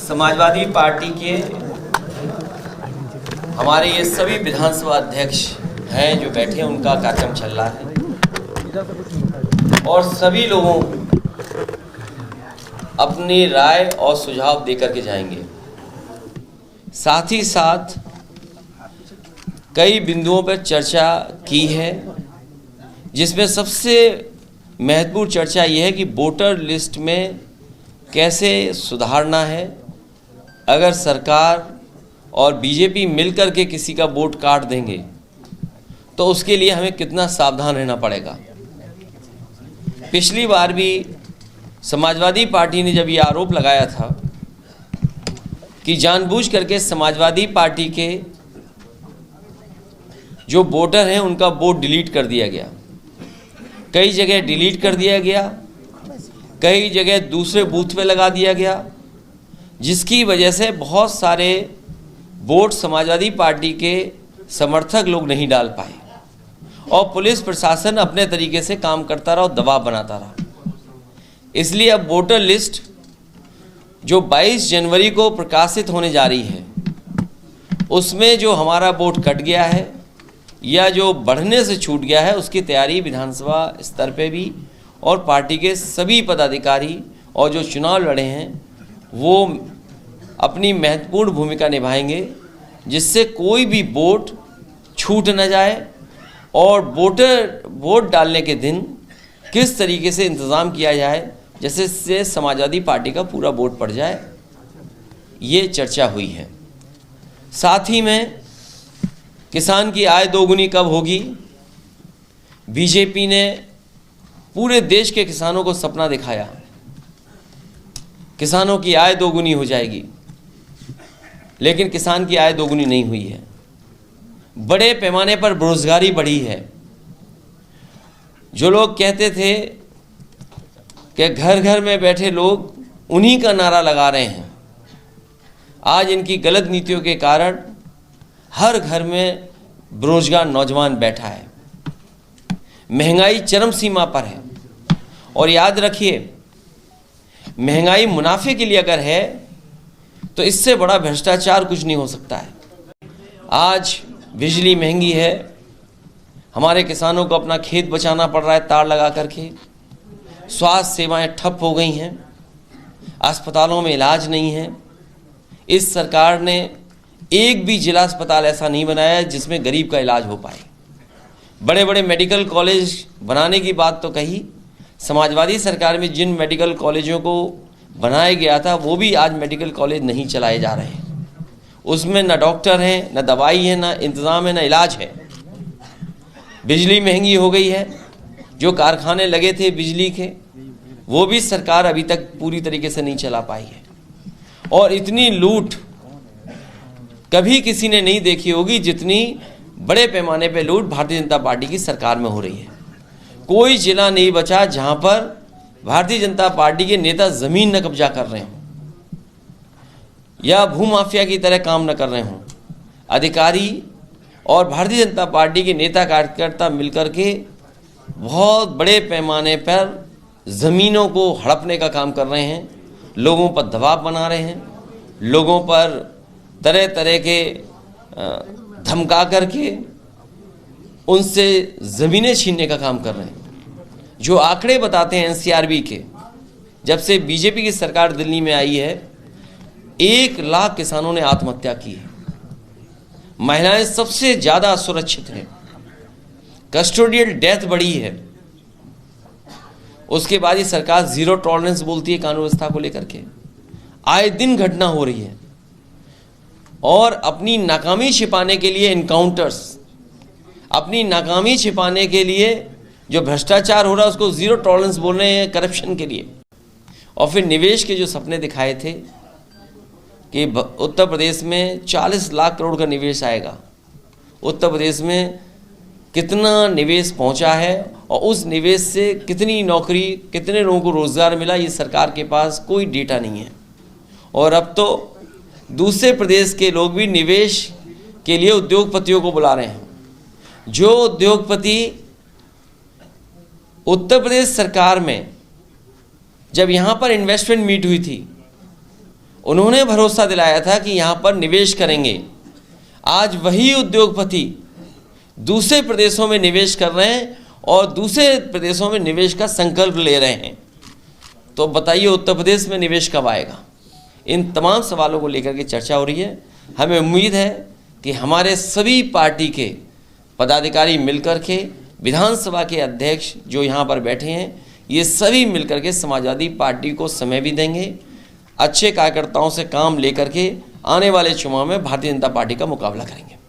Samajwadi party के हमारे ये सभी विधानसभा अध्यक्ष हैं जो बैठे हैं, उनका कार्यक्रम चल रहा है और सभी लोगों अपनी राय और सुझाव देकर के जाएंगे। साथ ही साथ कई बिंदुओं पर चर्चा की है, जिसमें सबसे महत्वपूर्ण चर्चा यह है कि वोटर लिस्ट में कैसे सुधारना है। अगर सरकार और बीजेपी मिलकर के किसी का वोट काट देंगे तो उसके लिए हमें कितना सावधान रहना पड़ेगा। पिछली बार भी समाजवादी पार्टी ने जब ये आरोप लगाया था कि जानबूझ करके समाजवादी पार्टी के जो वोटर हैं उनका वोट डिलीट कर दिया गया, कई जगह डिलीट कर दिया गया, कई जगह दूसरे बूथ पे लगा दिया गया, जिसकी वजह से बहुत सारे वोट समाजवादी पार्टी के समर्थक लोग नहीं डाल पाए और पुलिस प्रशासन अपने तरीके से काम करता रहा और दबाव बनाता रहा। इसलिए अब वोटर लिस्ट जो 22 जनवरी को प्रकाशित होने जा रही है, उसमें जो हमारा वोट कट गया है या जो बढ़ने से छूट गया है, उसकी तैयारी विधानसभा स्तर पे भी और पार्टी के सभी पदाधिकारी और जो चुनाव लड़े हैं वो अपनी महत्वपूर्ण भूमिका निभाएंगे, जिससे कोई भी वोट छूट न जाए और वोट डालने के दिन किस तरीके से इंतज़ाम किया जाए जैसे से समाजवादी पार्टी का पूरा वोट पड़ जाए, ये चर्चा हुई है। साथ ही में किसान की आय दोगुनी कब होगी, बीजेपी ने पूरे देश के किसानों को सपना दिखाया, किसानों की आय दोगुनी हो जाएगी, लेकिन किसान की आय दोगुनी नहीं हुई है। बड़े पैमाने पर बेरोजगारी बढ़ी है। जो लोग कहते थे कि घर घर में बैठे लोग उन्हीं का नारा लगा रहे हैं, आज इनकी गलत नीतियों के कारण हर घर में बेरोजगार नौजवान बैठा है। महंगाई चरम सीमा पर है और याद रखिए, महंगाई मुनाफे के लिए अगर है तो इससे बड़ा भ्रष्टाचार कुछ नहीं हो सकता है। आज बिजली महंगी है, हमारे किसानों को अपना खेत बचाना पड़ रहा है तार लगा करके, स्वास्थ्य सेवाएं ठप हो गई हैं, अस्पतालों में इलाज नहीं है। इस सरकार ने एक भी जिला अस्पताल ऐसा नहीं बनाया है जिसमें गरीब का इलाज हो पाए। बड़े बड़े मेडिकल कॉलेज बनाने की बात तो कही, समाजवादी सरकार में जिन मेडिकल कॉलेजों को बनाया गया था वो भी आज मेडिकल कॉलेज नहीं चलाए जा रहे हैं। उसमें न डॉक्टर हैं, न दवाई है, न इंतज़ाम है, न इलाज है। बिजली महंगी हो गई है, जो कारखाने लगे थे बिजली के वो भी सरकार अभी तक पूरी तरीके से नहीं चला पाई है। और इतनी लूट कभी किसी ने नहीं देखी होगी जितनी बड़े पैमाने पे लूट भारतीय जनता पार्टी की सरकार में हो रही है। कोई जिला नहीं बचा जहां पर भारतीय जनता पार्टी के नेता जमीन न कब्जा कर रहे हों या भूमाफिया की तरह काम न कर रहे हों। अधिकारी और भारतीय जनता पार्टी के नेता कार्यकर्ता मिलकर के बहुत बड़े पैमाने पर ज़मीनों को हड़पने का काम कर रहे हैं, लोगों पर दबाव बना रहे हैं, लोगों पर तरह तरह के धमका करके उनसे ज़मीनें छीनने का काम कर रहे हैं। जो आंकड़े बताते हैं एनसीआरबी के, जब से बीजेपी की सरकार दिल्ली में आई है 1 लाख किसानों ने आत्महत्या की है। महिलाएं सबसे ज़्यादा असुरक्षित हैं, कस्टोडियल डेथ बढ़ी है। उसके बाद ही सरकार जीरो टॉलरेंस बोलती है कानून व्यवस्था को लेकर के। आए दिन घटना हो रही है और अपनी नाकामी छिपाने के लिए इनकाउंटर्स, अपनी नाकामी छिपाने के लिए जो भ्रष्टाचार हो रहा है उसको जीरो टॉलरेंस बोल रहे हैं करप्शन के लिए। और फिर निवेश के जो सपने दिखाए थे कि उत्तर प्रदेश में 40 लाख करोड़ का निवेश आएगा, उत्तर प्रदेश में कितना निवेश पहुंचा है और उस निवेश से कितनी नौकरी, कितने लोगों को रोज़गार मिला, ये सरकार के पास कोई डेटा नहीं है। और अब तो दूसरे प्रदेश के लोग भी निवेश के लिए उद्योगपतियों को बुला रहे हैं। जो उद्योगपति उत्तर प्रदेश सरकार में जब यहाँ पर इन्वेस्टमेंट मीट हुई थी उन्होंने भरोसा दिलाया था कि यहाँ पर निवेश करेंगे। आज वही उद्योगपति दूसरे प्रदेशों में निवेश कर रहे हैं और दूसरे प्रदेशों में निवेश का संकल्प ले रहे हैं। तो बताइए उत्तर प्रदेश में निवेश कब आएगा? इन तमाम सवालों को लेकर के चर्चा हो रही है। हमें उम्मीद है कि हमारे सभी पार्टी के पदाधिकारी मिलकर के, विधानसभा के अध्यक्ष जो यहाँ पर बैठे हैं, ये सभी मिलकर के समाजवादी पार्टी को समय भी देंगे, अच्छे कार्यकर्ताओं से काम लेकर के आने वाले चुनाव में भारतीय जनता पार्टी का मुकाबला करेंगे।